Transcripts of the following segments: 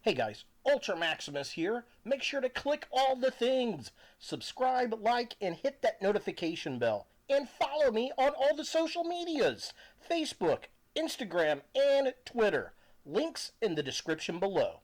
Hey guys, Ultra Maximus here. Make sure to click all the things. Subscribe, like, and hit that notification bell. And follow me on all the social medias. Facebook, Instagram, and Twitter. Links in the description below.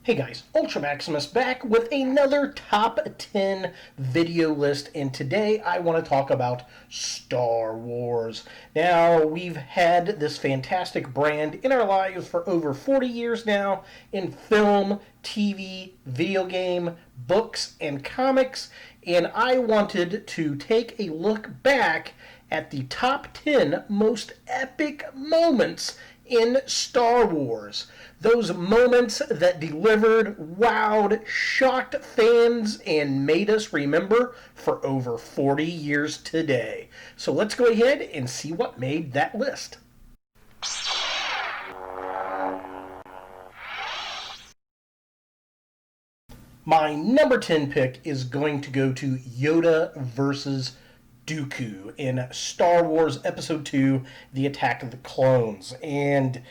Hey guys, Ultra Maximus back with another top 10 video list, and today I want to talk about Star Wars. Now, we've had this fantastic brand in our lives for over 40 years now in film, TV, video game, books, and comics, and I wanted to take a look back at the top 10 most epic moments in Star Wars. Those moments that delivered, wowed, shocked fans, and made us remember for over 40 years today. So let's go ahead and see what made that list. My number 10 pick is going to go to Yoda versus Dooku in Star Wars Episode 2, The Attack of the Clones. And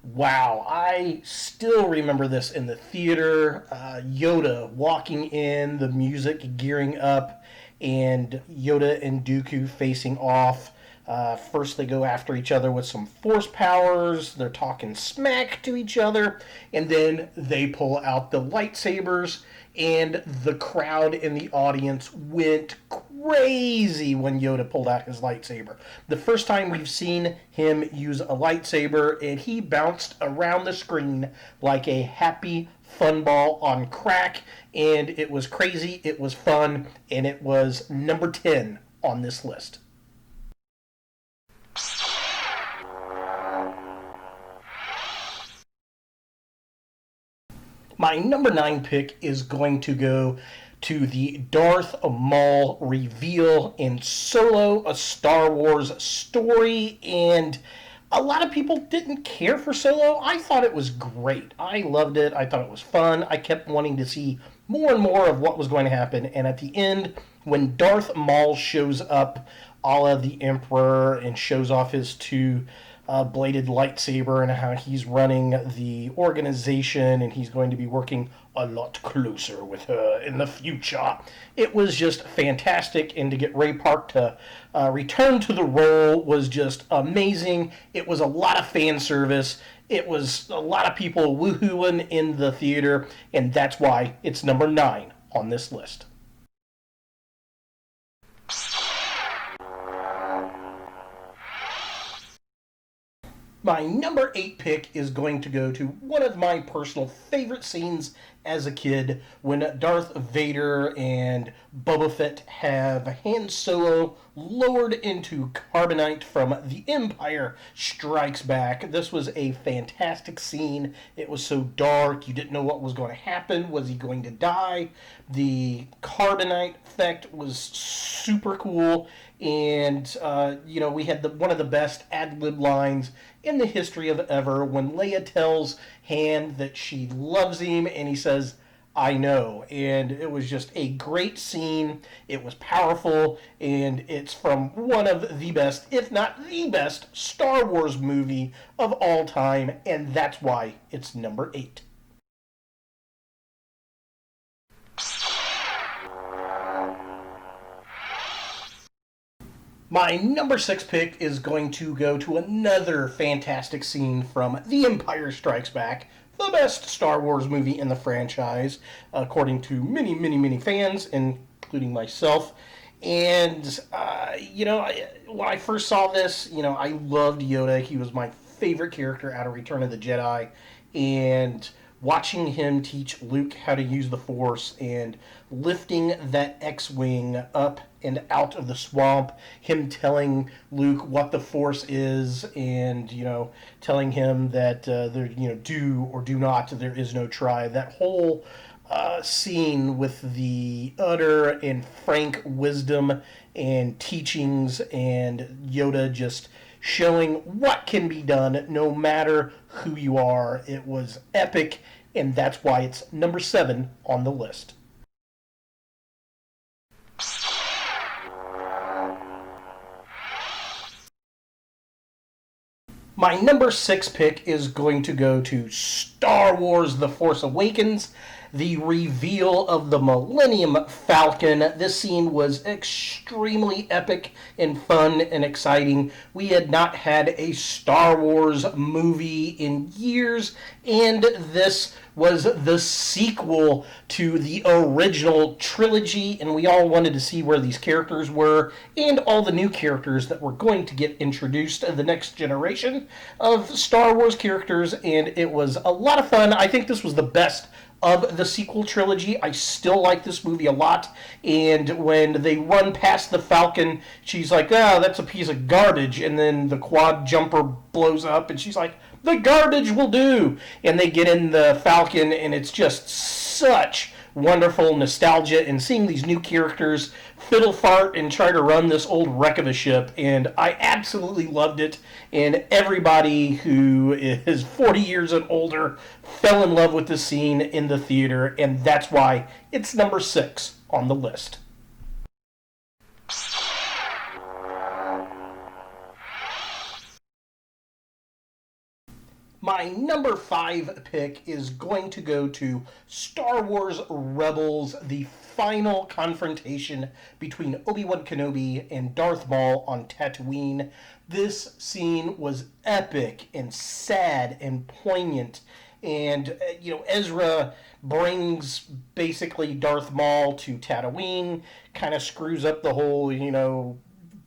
wow, I still remember this in the theater. Yoda walking in, the music gearing up, and Yoda and Dooku facing off. First they go after each other with some force powers. They're talking smack to each other. And then they pull out the lightsabers. And the crowd in the audience went crazy when Yoda pulled out his lightsaber. The first time we've seen him use a lightsaber, and he bounced around the screen like a happy fun ball on crack. And it was crazy, it was fun, and it was number 10 on this list. My number 9 pick is going to go to the Darth Maul reveal in Solo, a Star Wars story, and a lot of people didn't care for Solo. I thought it was great. I loved it. I thought it was fun. I kept wanting to see more and more of what was going to happen, and at the end, when Darth Maul shows up, a la the Emperor, and shows off his two bladed lightsaber and how he's running the organization and he's going to be working a lot closer with her in the future. It was just fantastic, and to get Ray Park to return to the role was just amazing. It was a lot of fan service. It was a lot of people woohooing in the theater, and that's why it's number 9 on this list. My number 8 pick is going to go to one of my personal favorite scenes as a kid when Darth Vader and Boba Fett have Han Solo lowered into carbonite from The Empire Strikes Back. This was a fantastic scene. It was so dark. You didn't know what was going to happen. Was he going to die? The carbonite effect was super cool. And, we had one of the best ad-lib lines in the history of ever when Leia tells Han that she loves him, and he says, "I know." And it was just a great scene. It was powerful, and it's from one of the best, if not the best, Star Wars movie of all time, and that's why it's number 8. My number 6 pick is going to go to another fantastic scene from The Empire Strikes Back, the best Star Wars movie in the franchise, according to many, many, many fans, including myself. And, when I first saw this, I loved Yoda. He was my favorite character out of Return of the Jedi. And watching him teach Luke how to use the Force and lifting that X-Wing up and out of the swamp, him telling Luke what the Force is, and, telling him that there, do or do not, there is no try. That whole scene with the utter and frank wisdom and teachings, and Yoda just showing what can be done no matter who you are. It was epic, and that's why it's number 7 on the list. My number 6 pick is going to go to Star Wars The Force Awakens, the reveal of the Millennium Falcon. This scene was extremely epic and fun and exciting. We had not had a Star Wars movie in years, and this was the sequel to the original trilogy, and we all wanted to see where these characters were and all the new characters that were going to get introduced to the next generation of Star Wars characters, and it was a lot of fun. I think this was the best of the sequel trilogy. I still like this movie a lot, and when they run past the Falcon, she's like, "Oh, that's a piece of garbage," and then the quad jumper blows up, and she's like, "The garbage will do," and they get in the Falcon, and it's just such wonderful nostalgia, and seeing these new characters fiddle fart and try to run this old wreck of a ship, and I absolutely loved it, and everybody who is 40 years and older fell in love with the scene in the theater, and that's why it's number 6 on the list. My number 5 pick is going to go to Star Wars Rebels, the final confrontation between Obi-Wan Kenobi and Darth Maul on Tatooine. This scene was epic and sad and poignant. And, Ezra brings basically Darth Maul to Tatooine, kind of screws up the whole,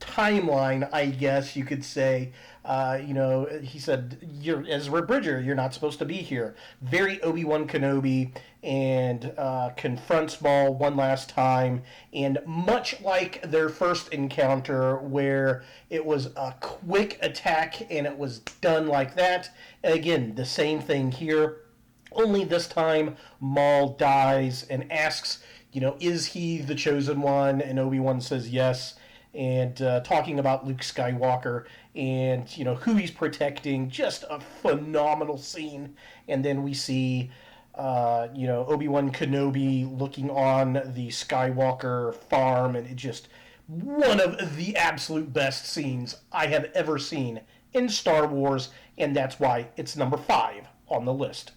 timeline, I guess you could say. He said, "You're Ezra Bridger. You're not supposed to be here." Very Obi-Wan Kenobi, and confronts Maul one last time. And much like their first encounter, where it was a quick attack and it was done like that, again, the same thing here. Only this time, Maul dies and asks, is he the chosen one? And Obi-Wan says yes. And talking about Luke Skywalker and, who he's protecting. Just a phenomenal scene. And then we see, Obi-Wan Kenobi looking on the Skywalker farm, and it just one of the absolute best scenes I have ever seen in Star Wars, and that's why it's number 5 on the list.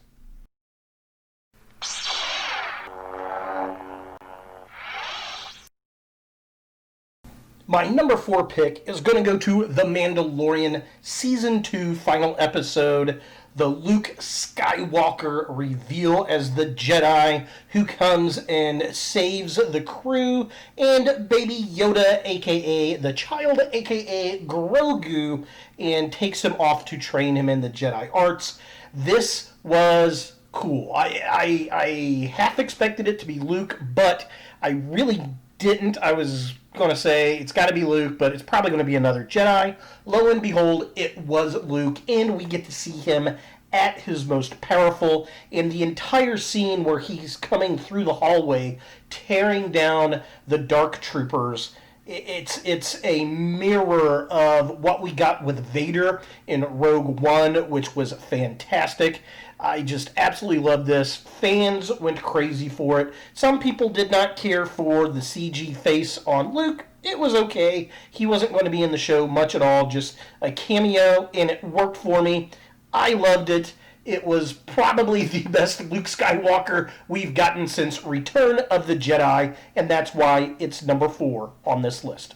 My number 4 pick is going to go to The Mandalorian Season 2 final episode, the Luke Skywalker reveal as the Jedi who comes and saves the crew, and Baby Yoda, aka the child, aka Grogu, and takes him off to train him in the Jedi arts. This was cool. I half expected it to be Luke, but I really didn't. I was going to say it's got to be Luke, but it's probably going to be another Jedi. Lo and behold, it was Luke, and we get to see him at his most powerful in the entire scene where he's coming through the hallway, tearing down the Dark Troopers. It's a mirror of what we got with Vader in Rogue One, which was fantastic. I just absolutely love this. Fans went crazy for it. Some people did not care for the CG face on Luke. It was okay. He wasn't going to be in the show much at all, just a cameo, and it worked for me. I loved it. It was probably the best Luke Skywalker we've gotten since Return of the Jedi, and that's why it's number 4 on this list.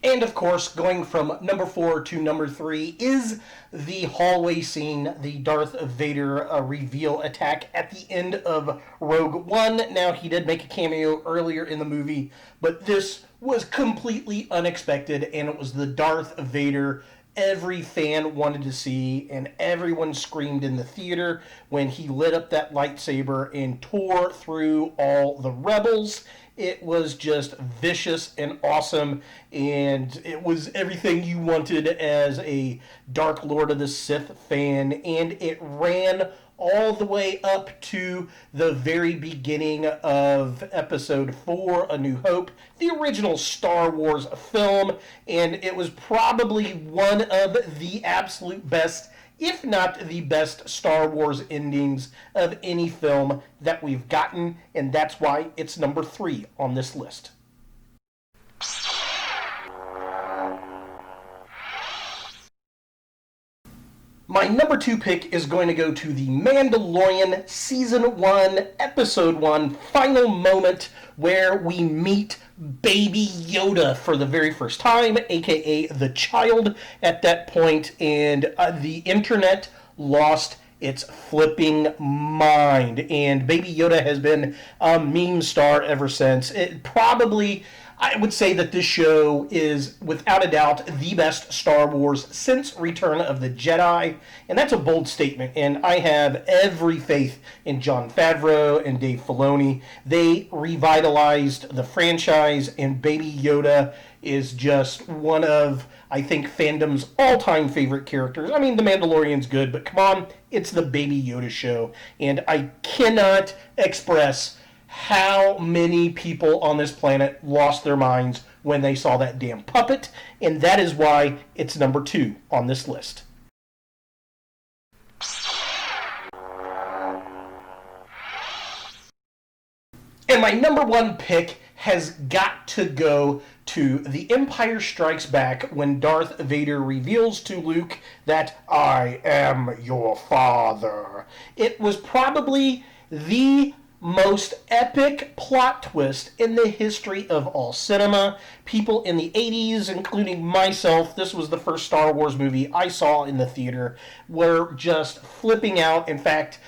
And of course, going from number 4 to number 3 is the hallway scene, the Darth Vader reveal attack at the end of Rogue One. Now, he did make a cameo earlier in the movie, but this was completely unexpected, and it was the Darth Vader every fan wanted to see, and everyone screamed in the theater when he lit up that lightsaber and tore through all the rebels. It was just vicious and awesome, and it was everything you wanted as a Dark Lord of the Sith fan, and it ran all the way up to the very beginning of Episode 4, A New Hope, the original Star Wars film, and it was probably one of the absolute best, if not the best, Star Wars endings of any film that we've gotten, and that's why it's number 3 on this list. My number 2 pick is going to go to The Mandalorian Season 1, Episode 1, final moment where we meet Baby Yoda for the very first time, aka the child at that point, and the internet lost its flipping mind. And Baby Yoda has been a meme star ever since. It probably... I would say that this show is, without a doubt, the best Star Wars since Return of the Jedi, and that's a bold statement, and I have every faith in Jon Favreau and Dave Filoni. They revitalized the franchise, and Baby Yoda is just one of, I think, fandom's all-time favorite characters. I mean, The Mandalorian's good, but come on, it's the Baby Yoda show, and I cannot express how many people on this planet lost their minds when they saw that damn puppet, and that is why it's number 2 on this list. And my number 1 pick has got to go to The Empire Strikes Back when Darth Vader reveals to Luke that I am your father. It was probably the most epic plot twist in the history of all cinema. People in the 80s, including myself, this was the first Star Wars movie I saw in the theater, were just flipping out. In fact,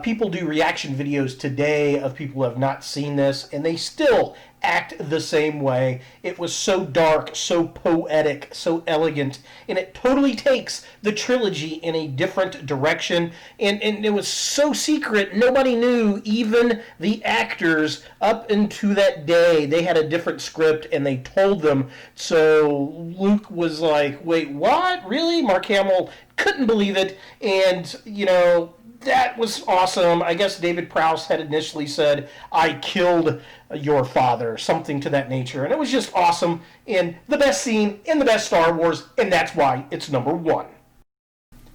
people do reaction videos today of people who have not seen this, and they still act the same way. It was so dark, so poetic, so elegant, and it totally takes the trilogy in a different direction, and it was so secret, nobody knew, even the actors, up into that day. They had a different script, and they told them, so Luke was like, wait, what? Really? Mark Hamill couldn't believe it, and, you know, that was awesome. I guess David Prowse had initially said, I killed your father, something to that nature. And it was just awesome, and the best scene in the best Star Wars, and that's why it's number 1.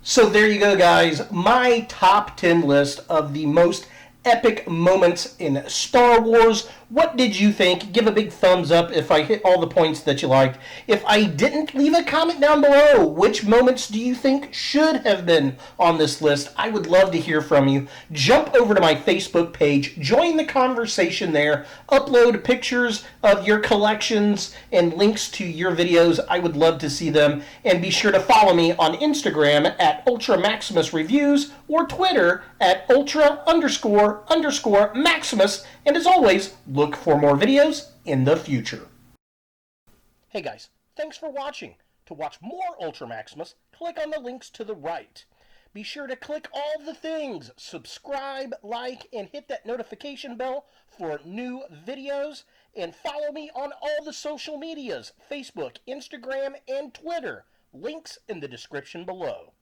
So there you go, guys. My top 10 list of the most epic moments in Star Wars. What did you think? Give a big thumbs up if I hit all the points that you liked. If I didn't, leave a comment down below. Which moments do you think should have been on this list? I would love to hear from you. Jump over to my Facebook page, join the conversation there, upload pictures of your collections and links to your videos. I would love to see them. And be sure to follow me on Instagram at Ultra Maximus Reviews or Twitter at Ultra__Maximus. And as always, look for more videos in the future. Hey guys, thanks for watching. To watch more Ultra Maximus, click on the links to the right. Be sure to click all the things, subscribe, like, and hit that notification bell for new videos. And follow me on all the social medias, Facebook, Instagram, and Twitter. Links in the description below.